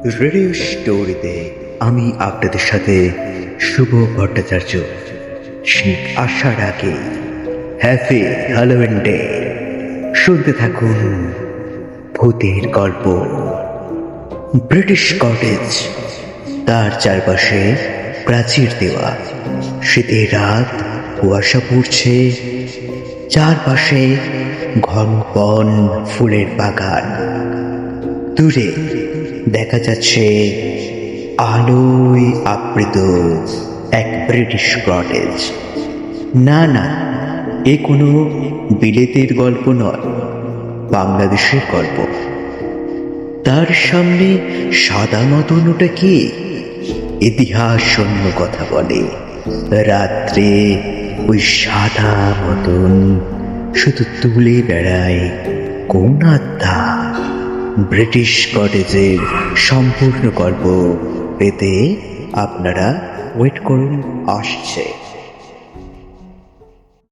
Radio স্টোরিতে আমি আপনাদের সাথে শুভ ভট্টাচার্য। শীত আসার আগে হ্যাপি হ্যালোউইন ডে। শুনতে থাকুন ভূতের গল্প। ব্রিটিশ কটেজ, তার চারপাশে প্রাচীর দেওয়া। শীতের রাত, কুয়াশা পড়ছে, চারপাশে ঘন বন, ফুলের বাগান। দূরে দেখা যাচ্ছে আলোয় আবৃত এক ব্রিটিশ কটেজ। না না, এ কোনো বিলেতের গল্প নয়, বাংলাদেশের গল্প। তার সামনে সাদা মতন ওটা কি? ইতিহাস অন্য কথা বলে। রাত্রে ওই সাদা মতন শুধু তুলে বেড়ায় কোন আত্মা। ব্রিটিশ কটেজের সম্পূর্ণ গল্প পেতে আপনারা ওয়েট করুন, আসছে।